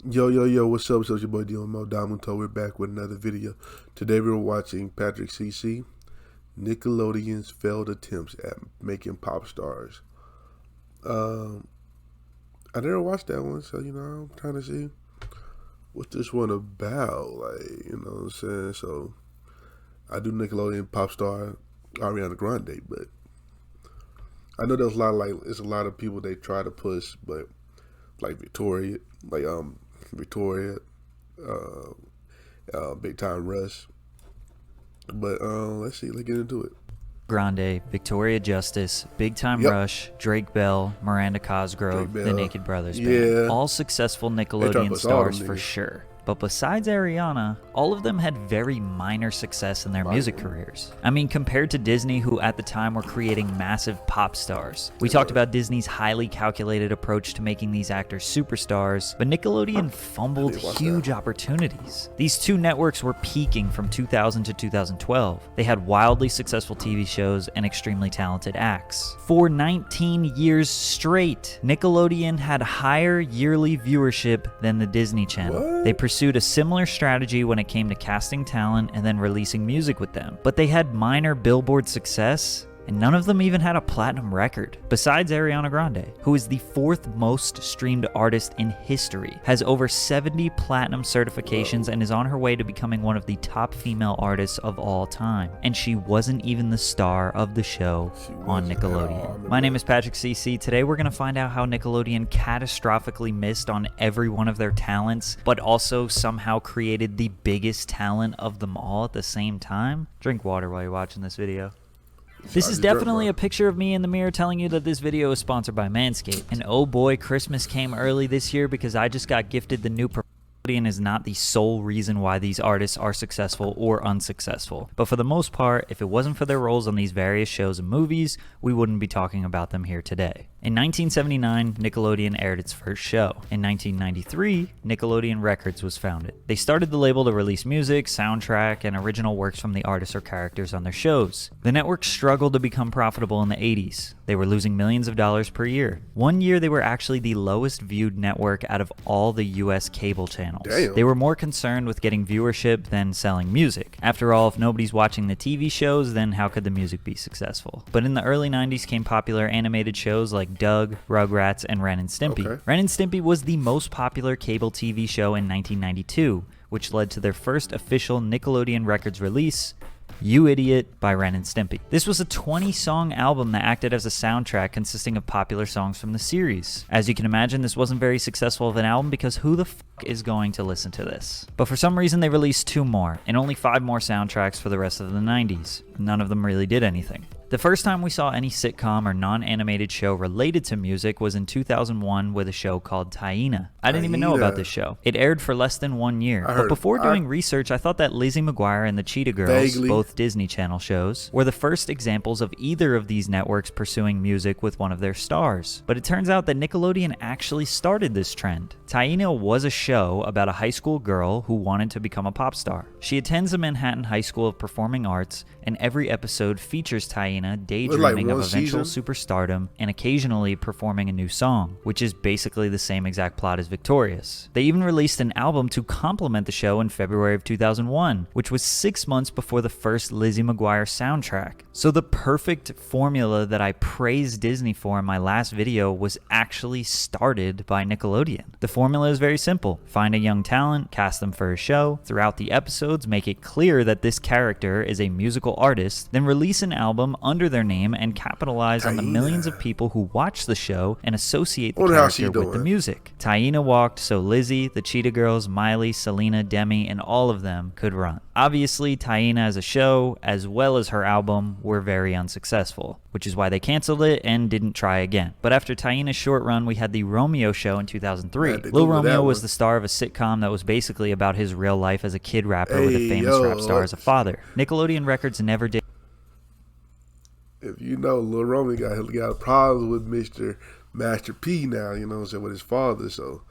Yo, yo, yo, what's up? It's your boy Domuto. We're back with another video. Today we're watching Patrick CC, Nickelodeon's failed attempts at making pop stars. Um, I never watched that one, so I'm trying to see what this one about. What I'm saying? So I do Nickelodeon pop star Ariana Grande, but I know there's a lot it's a lot of people they try to push, but like Victoria, uh, Big Time Rush. But let's get into it. Grande, Victoria Justice, Big Time Yep, Rush, Drake Bell, Miranda Drake Cosgrove, the Bell. Naked Brothers Band. Yeah, All successful they try to Nickelodeon push all them stars for niggas. sure. But besides Ariana, all of them had very minor success in their music Minor. careers. I mean, compared to Disney, who at the time were creating massive pop stars. We talked about Disney's highly calculated approach to making these actors superstars, but Nickelodeon fumbled Watch huge that. opportunities. These two networks were peaking from 2000 to 2012. They had wildly successful TV shows and extremely talented acts. For 19 years straight, Nickelodeon had higher yearly viewership than the Disney Channel. What? They pursued a similar strategy when it came to casting talent and then releasing music with them, but they had minor Billboard success, and none of them even had a platinum record. Besides Ariana Grande, who is the fourth most streamed artist in history, has over 70 platinum certifications, and is on her way to becoming one of the top female artists of all time. And she wasn't even the star of the show on wasn't at all. I Nickelodeon. remember My name that. is Patrick CC. Today we're going to find out how Nickelodeon catastrophically missed on every one of their talents, but also somehow created the biggest talent of them all at the same time. Drink water while you're watching this video. This is definitely a picture of me in the mirror telling you that this video is sponsored by Manscaped. And oh boy, Christmas came early this year because I just got gifted the new Nickelodeon is not the sole reason why these artists are successful or unsuccessful. But for the most part, if it wasn't for their roles on these various shows and movies, we wouldn't be talking about them here today. In 1979, Nickelodeon aired its first show. In 1993, Nickelodeon Records was founded. They started the label to release music, soundtrack, and original works from the artists or characters on their shows. The network struggled to become profitable in the 80s. They were losing millions of dollars per year. One year, they were actually the lowest viewed network out of all the US cable channels. Damn. They were more concerned with getting viewership than selling music. After all, if nobody's watching the TV shows, then how could the music be successful? But in the early 90s came popular animated shows like Doug, Rugrats, and Ren and Stimpy. Okay. Ren and Stimpy was the most popular cable TV show in 1992, which led to their first official Nickelodeon Records release, You Idiot by Ren and Stimpy. This was a 20-song album that acted as a soundtrack consisting of popular songs from the series. As you can imagine, this wasn't very successful of an album because who the fuck is going to listen to this? But for some reason they released 2 more, and only 5 more soundtracks for the rest of the 90s. None of them really did anything. The first time we saw any sitcom or non-animated show related to music was in 2001 with a show called Taina. I didn't even know about this show. It aired for less than 1 year. But before doing research, I thought that Lizzie McGuire and the Cheetah Girls, Vaguely. both Disney Channel shows, were the first examples of either of these networks pursuing music with one of their stars. But it turns out that Nickelodeon actually started this trend. Taina was a show about a high school girl who wanted to become a pop star. She attends the Manhattan High School of Performing Arts, and every episode features Taina daydreaming of one eventual season? superstardom and occasionally performing a new song, which is basically the same exact plot as Victorious. They even released an album to complement the show in February of 2001, which was 6 months before the first Lizzie McGuire soundtrack. So the perfect formula that I praised Disney for in my last video was actually started by Nickelodeon. The formula is very simple. Find a young talent, cast them for a show, throughout the episodes make it clear that this character is a musical artist, then release an album under their name and capitalize on the millions of people who watch the show and associate the Wonder how she character with the doing. music. Taina walked so Lizzie, the Cheetah Girls, Miley, Selena, Demi, and all of them could run. Obviously, Taina as a show, as well as her album, were very unsuccessful, which is why they canceled it and didn't try again. But after Taina's short run, we had the Romeo show in 2003. They Lil did that Romeo was one. the star of a sitcom that was basically about his real life as a kid rapper with a Hey, famous yo. rap star as a father. Nickelodeon Records never did If you know, Lil Romy got problems with Mr. Master P now, with his father. So,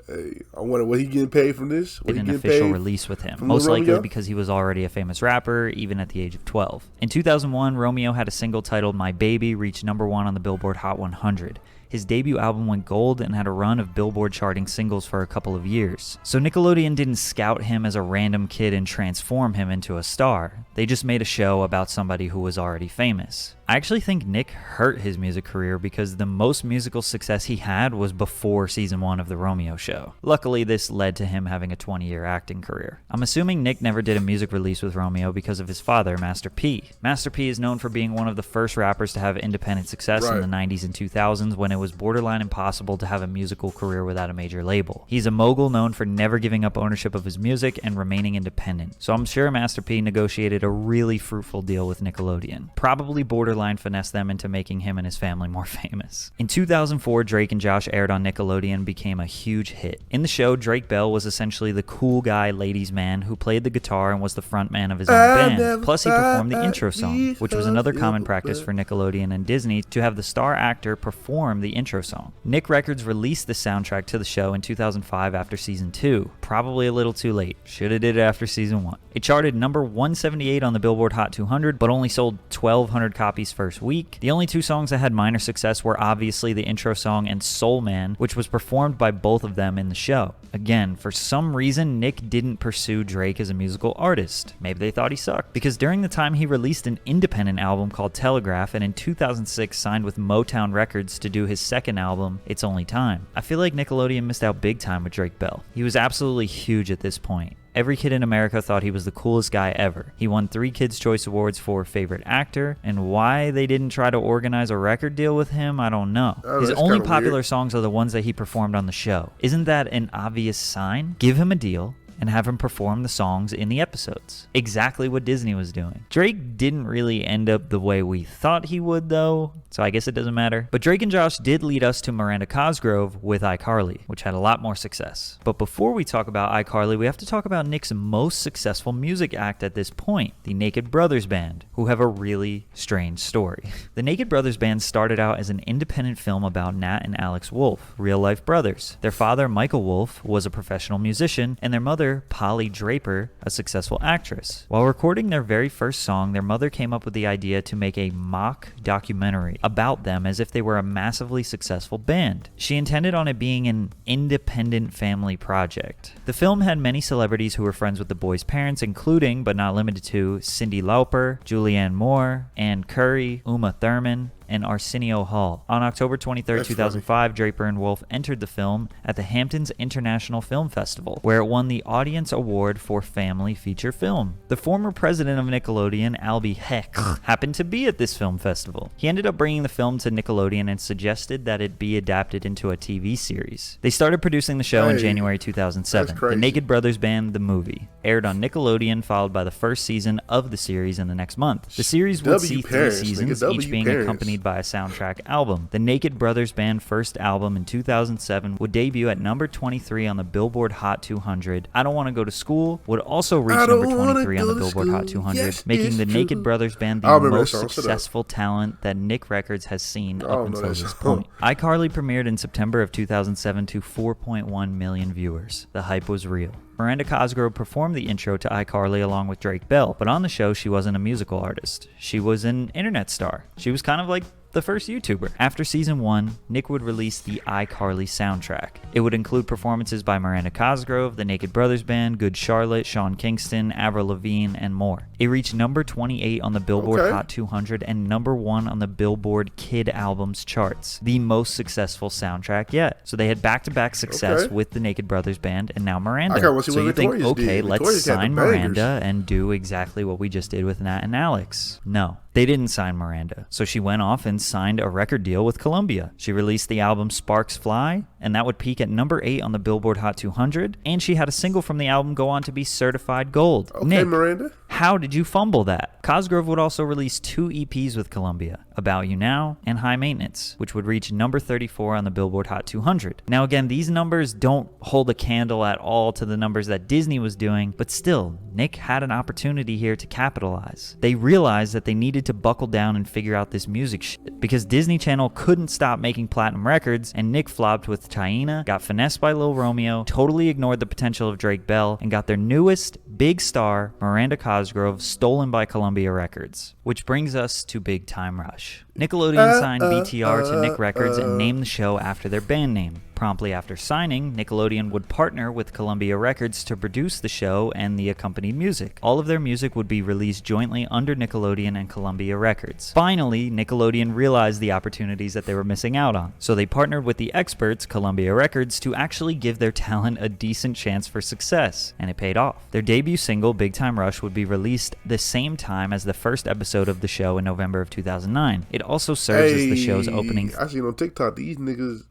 hey, I wonder what he getting paid from this? What he an getting official paid release with him, from most Lil likely Romeo? because he was already a famous rapper, even at the age of 12. In 2001, Romeo had a single titled My Baby reach #1 on the Billboard Hot 100. his debut album went gold and had a run of Billboard charting singles for a couple of years. So Nickelodeon didn't scout him as a random kid and transform him into a star. They just made a show about somebody who was already famous. I actually think Nick hurt his music career because the most musical success he had was before season 1 of The Romeo Show. Luckily, this led to him having a 20-year acting career. I'm assuming Nick never did a music release with Romeo because of his father, Master P. Master P is known for being one of the first rappers to have independent success in the 90s and 2000s when it was borderline impossible to have a musical career without a major label. He's a mogul known for never giving up ownership of his music and remaining independent. So I'm sure Master P negotiated a really fruitful deal with Nickelodeon. Probably borderline finesse them into making him and his family more famous. In 2004, Drake and Josh aired on Nickelodeon became a huge hit. In the show, Drake Bell was essentially the cool guy ladies man who played the guitar and was the front man of his own band. Plus he performed the intro song, which was another common practice for Nickelodeon and Disney to have the star actor perform the intro song. Nick Records released the soundtrack to the show in 2005 after season 2. Probably a little too late. Shoulda did it after season 1. It charted number 178 on the Billboard Hot 200, but only sold 1,200 copies first week. The only 2 songs that had minor success were obviously the intro song and Soul Man, which was performed by both of them in the show. Again, for some reason, Nick didn't pursue Drake as a musical artist. Maybe they thought he sucked. Because during the time he released an independent album called Telegraph, and in 2006 signed with Motown Records to do his second album, It's Only Time. I feel like Nickelodeon missed out big time with Drake Bell. He was absolutely huge at this point. Every kid in America thought he was the coolest guy ever. He won 3 Kids' Choice Awards for Favorite Actor, and why they didn't try to organize a record deal with him, I don't know. His only popular songs are the ones that he performed on the show. Isn't that an obvious sign? Give him a deal and have him perform the songs in the episodes. Exactly what Disney was doing. Drake didn't really end up the way we thought he would though, so I guess it doesn't matter. But Drake and Josh did lead us to Miranda Cosgrove with iCarly, which had a lot more success. But before we talk about iCarly, we have to talk about Nick's most successful music act at this point, the Naked Brothers Band, who have a really strange story. The Naked Brothers Band started out as an independent film about Nat and Alex Wolf, real-life brothers. Their father, Michael Wolf, was a professional musician, and their mother, Polly Draper, a successful actress. While recording their very first song, their mother came up with the idea to make a mock documentary about them as if they were a massively successful band. She intended on it being an independent family project. The film had many celebrities who were friends with the boys' parents, including, but not limited to, Cyndi Lauper, Julianne Moore, Ann Curry, Uma Thurman, and Arsenio Hall. On October 23, 2005, Draper and Wolf entered the film at the Hamptons International Film Festival, where it won the Audience Award for Family Feature Film. The former president of Nickelodeon, Albie Heck, happened to be at this film festival. He ended up bringing the film to Nickelodeon and suggested that it be adapted into a TV series. They started producing the show in January 2007. The Naked Brothers Band, the movie, aired on Nickelodeon, followed by the first season of the series in the next month. The series would see 3 seasons, each being accompanied by a soundtrack album. The Naked Brothers Band first album in 2007 would debut at number 23 on the Billboard Hot 200. I Don't Want to Go to School would also reach number 23 on the Billboard Hot 200, making the Naked Brothers Band the most successful talent that Nick Records has seen up until this point. iCarly premiered in September of 2007 to 4.1 million viewers. The hype was real. Miranda Cosgrove performed the intro to iCarly along with Drake Bell, but on the show she wasn't a musical artist. She was an internet star. She was kind of like the first YouTuber. After season 1, Nick would release the iCarly soundtrack. It would include performances by Miranda Cosgrove, the Naked Brothers Band, Good Charlotte, Sean Kingston, Avril Lavigne, and more. It reached number 28 on the Billboard Hot 200 and number 1 on the Billboard Kid Albums charts. The most successful soundtrack yet. So they had back-to-back success with the Naked Brothers Band and now Miranda. So you think, okay, let's sign Miranda and do exactly what we just did with Nat and Alex. No. They didn't sign Miranda, so she went off and signed a record deal with Columbia. She released the album Sparks Fly, and that would peak at number 8 on the Billboard Hot 200, and she had a single from the album go on to be certified gold. Okay, Nick, Miranda. How did you fumble that? Cosgrove would also release 2 EPs with Columbia, About You Now and High Maintenance, which would reach number 34 on the Billboard Hot 200. Now again, these numbers don't hold a candle at all to the numbers that Disney was doing, but still, Nick had an opportunity here to capitalize. They realized that they needed to buckle down and figure out this music shit, because Disney Channel couldn't stop making platinum records, and Nick flopped with China, got finessed by Lil Romeo, totally ignored the potential of Drake Bell, and got their newest big star, Miranda Cosgrove, stolen by Columbia Records. Which brings us to Big Time Rush. Nickelodeon signed BTR to Nick Records and named the show after their band name. Promptly after signing, Nickelodeon would partner with Columbia Records to produce the show and the accompanied music. All of their music would be released jointly under Nickelodeon and Columbia Records. Finally, Nickelodeon realized the opportunities that they were missing out on, so they partnered with the experts, Columbia Records, to actually give their talent a decent chance for success, and it paid off. Their debut single, Big Time Rush, would be released the same time as the first episode of the show in November of 2009. It also serves as the show's opening. I seen on TikTok these niggas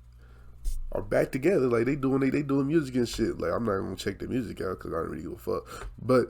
are back together, like they doing music and shit. Like I'm not gonna check their music out because I don't really give a fuck, but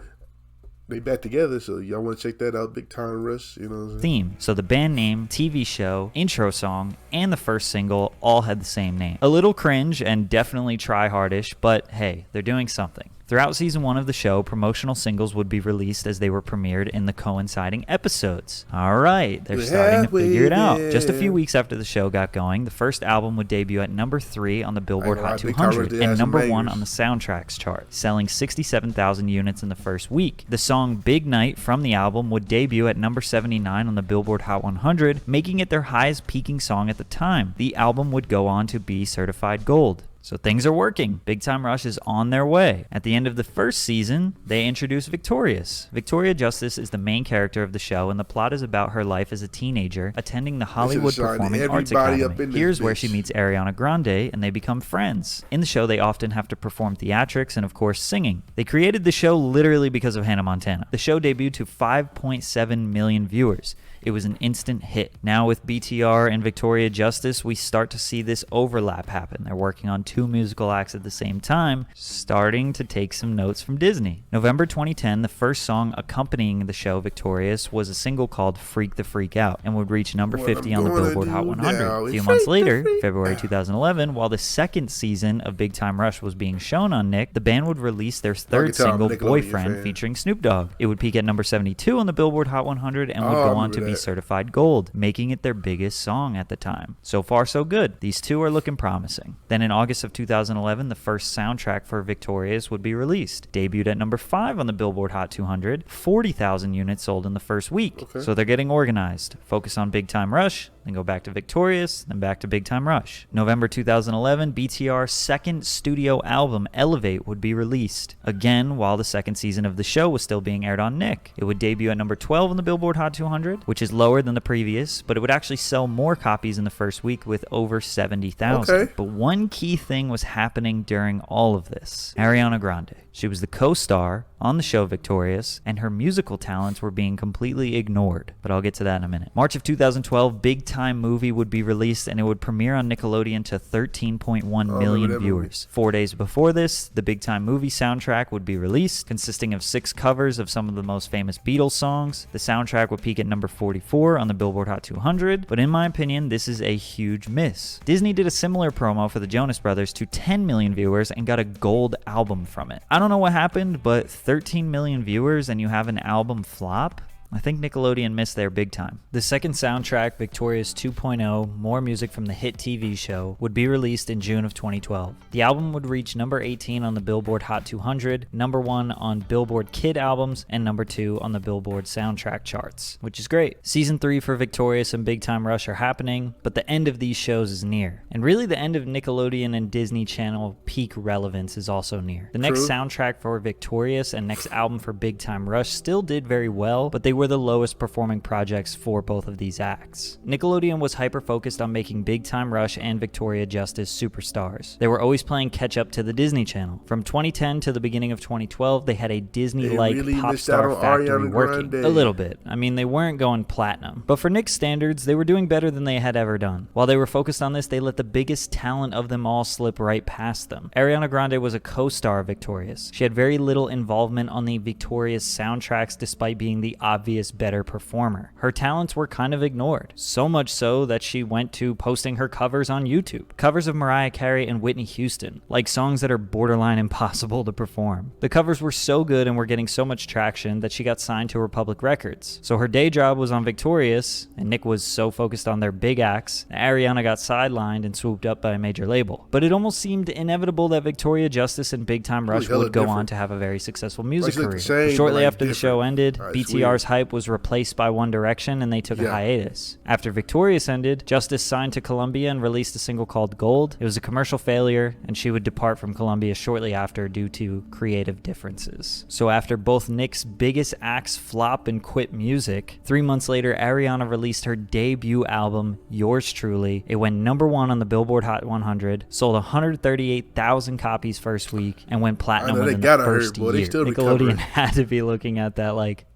they back together, so y'all want to check that out. Big Time Rush, you know what I'm saying? Theme. So the band name, TV show, intro song, and the first single all had the same name. A little cringe and definitely try-hardish, but hey, they're doing something. Throughout season 1 of the show, promotional singles would be released as they were premiered in the coinciding episodes. Alright, they're starting to figure it out. Just a few weeks after the show got going, the first album would debut at number 3 on the Billboard Hot 200 and number 1 on the soundtracks chart, selling 67,000 units in the first week. The song Big Night from the album would debut at number 79 on the Billboard Hot 100, making it their highest peaking song at the time. The album would go on to be certified gold. So things are working. Big Time Rush is on their way. At the end of the first season, they introduced Victorious. Victoria Justice is the main character of the show, and the plot is about her life as a teenager attending the Hollywood Performing Arts Academy. Here's where she meets Ariana Grande, and they become friends. In the show, they often have to perform theatrics and, of course, singing. They created the show literally because of Hannah Montana. The show debuted to 5.7 million viewers. It was an instant hit. Now with BTR and Victoria Justice, we start to see this overlap happen. They're working on 2 musical acts at the same time, starting to take some notes from Disney. November 2010, the first song accompanying the show Victorious was a single called Freak the Freak Out and would reach number 50 on the Billboard Hot 100. A few months later, February 2011, while the second season of Big Time Rush was being shown on Nick, the band would release their third single, Boyfriend, featuring Snoop Dogg. It would peak at number 72 on the Billboard Hot 100 and would go on to be certified gold, making it their biggest song at the time. So far, so good. These two are looking promising. Then in August of 2011, the first soundtrack for Victorious would be released. Debuted at number 5 on the Billboard Hot 200, 40,000 units sold in the first week. So they're getting organized. Focus on Big Time Rush, then go back to Victorious, then back to Big Time Rush. November 2011, BTR's second studio album, Elevate, would be released. Again, while the second season of the show was still being aired on Nick. It would debut at number 12 on the Billboard Hot 200, which is lower than the previous, but it would actually sell more copies in the first week with over 70,000. But one key thing was happening during all of this. Ariana Grande. She was the co-star on the show Victorious, and her musical talents were being completely ignored. But I'll get to that in a minute. March of 2012, Big Time Movie would be released, and it would premiere on Nickelodeon to 13.1 million viewers. 4 days before this, the Big Time Movie soundtrack would be released, consisting of 6 covers of some of the most famous Beatles songs. The soundtrack would peak at number 44 on the Billboard Hot 200, but in my opinion, this is a huge miss. Disney did a similar promo for the Jonas Brothers to 10 million viewers and got a gold album from it. I don't know what happened, but 13 million viewers and you have an album flop? I think Nickelodeon missed their big time. The second soundtrack, Victorious 2.0, more music from the hit TV show, would be released in June of 2012. The album would reach number 18 on the Billboard Hot 200, number 1 on Billboard Kid Albums, and number 2 on the Billboard soundtrack charts, which is great. Season 3 for Victorious and Big Time Rush are happening, but the end of these shows is near. And really the end of Nickelodeon and Disney Channel peak relevance is also near. The next soundtrack for Victorious and next album for Big Time Rush still did very well, but they were the lowest performing projects for both of these acts. Nickelodeon was hyper-focused on making Big Time Rush and Victoria Justice superstars. They were always playing catch-up to the Disney Channel. From 2010 to the beginning of 2012, they had a Disney-like pop star factory working. A little bit. I mean, they weren't going platinum. But for Nick's standards, they were doing better than they had ever done. While they were focused on this, they let the biggest talent of them all slip right past them. Ariana Grande was a co-star of Victorious. She had very little involvement on the Victorious soundtracks despite being the obvious obvious better performer. Her talents were kind of ignored, so much so that she went to posting her covers on YouTube. Covers of Mariah Carey and Whitney Houston, like songs that are borderline impossible to perform. The covers were so good and were getting so much traction that she got signed to Republic Records. So her day job was on Victorious, and Nick was so focused on their big acts, Ariana got sidelined and swooped up by a major label. But it almost seemed inevitable that Victoria Justice and Big Time Rush would go on to have a very successful music career. But shortly after the show ended, BTR's hype was replaced by One Direction, and they took a hiatus. After Victorious ended, Justice signed to Columbia and released a single called Gold. It was a commercial failure, and she would depart from Columbia shortly after due to creative differences. So after both Nick's biggest acts flop and quit music, 3 months later, Ariana released her debut album, Yours Truly. It went #1 on the Billboard Hot 100, sold 138,000 copies first week, and went platinum within the first year. Nickelodeon had to be looking at that like,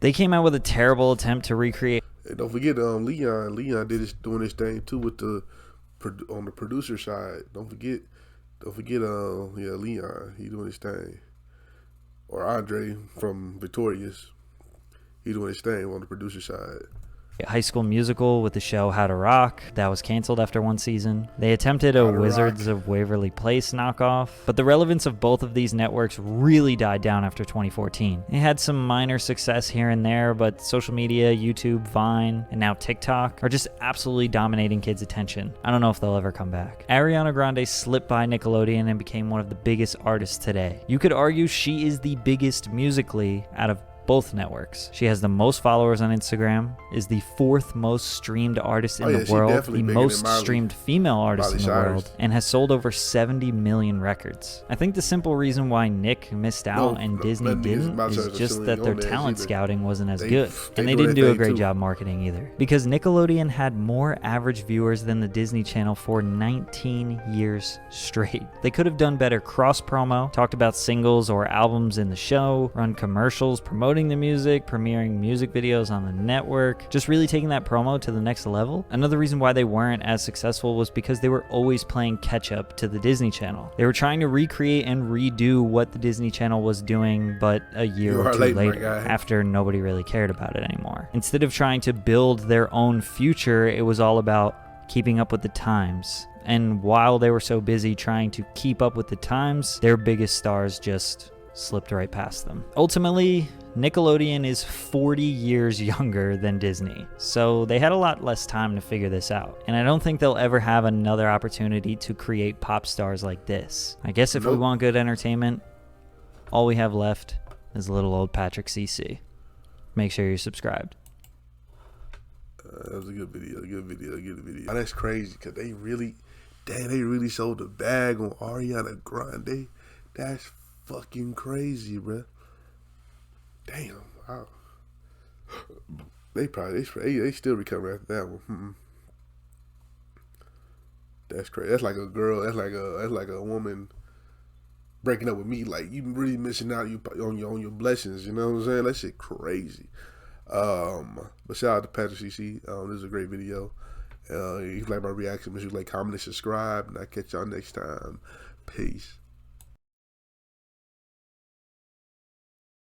they came out with a terrible attempt to recreate. Hey, don't forget, Leon doing his thing too with on the producer side. Don't forget, Leon, he doing his thing. Or Andre from Victorious, he doing his thing on the producer side. High School Musical with the show How to Rock. That was canceled after 1 season. They attempted a Wizards of Waverly Place knockoff, but the relevance of both of these networks really died down after 2014. They had some minor success here and there, but social media, YouTube, Vine, and now TikTok are just absolutely dominating kids' attention. I don't know if they'll ever come back. Ariana Grande slipped by Nickelodeon and became one of the biggest artists today. You could argue she is the biggest musically out of both networks. She has the most followers on Instagram, is the 4th most streamed artist in the world, the most streamed female artist in the world, and has sold over 70 million records. I think the simple reason why Nick missed out and Disney didn't is just that their talent scouting wasn't as good, and they didn't do a great job marketing either. Because Nickelodeon had more average viewers than the Disney Channel for 19 years straight. They could have done better cross promo, talked about singles or albums in the show, run commercials promoting the music, premiering music videos on the network, just really taking that promo to the next level. Another reason why they weren't as successful was because they were always playing catch up to the Disney Channel. They were trying to recreate and redo what the Disney Channel was doing, but a year or two later, after nobody really cared about it anymore. Instead of trying to build their own future, it was all about keeping up with the times. And while they were so busy trying to keep up with the times, their biggest stars just slipped right past them. Ultimately, Nickelodeon is 40 years younger than Disney, so they had a lot less time to figure this out. And I don't think they'll ever have another opportunity to create pop stars like this. I guess if we want good entertainment, all we have left is little old Patrick CC. Make sure you're subscribed. That was a good video, Oh, that's crazy, because they really sold the bag on Ariana Grande. That's fucking crazy, bruh. Damn, wow. They still recovering after that one. That's crazy. That's like a girl. That's like a woman breaking up with me. Like, you really missing out on your blessings. You know what I'm saying? That shit crazy. But shout out to Patrick CC. This is a great video. If you like my reaction, make sure you like, comment, and subscribe. And I'll catch y'all next time. Peace.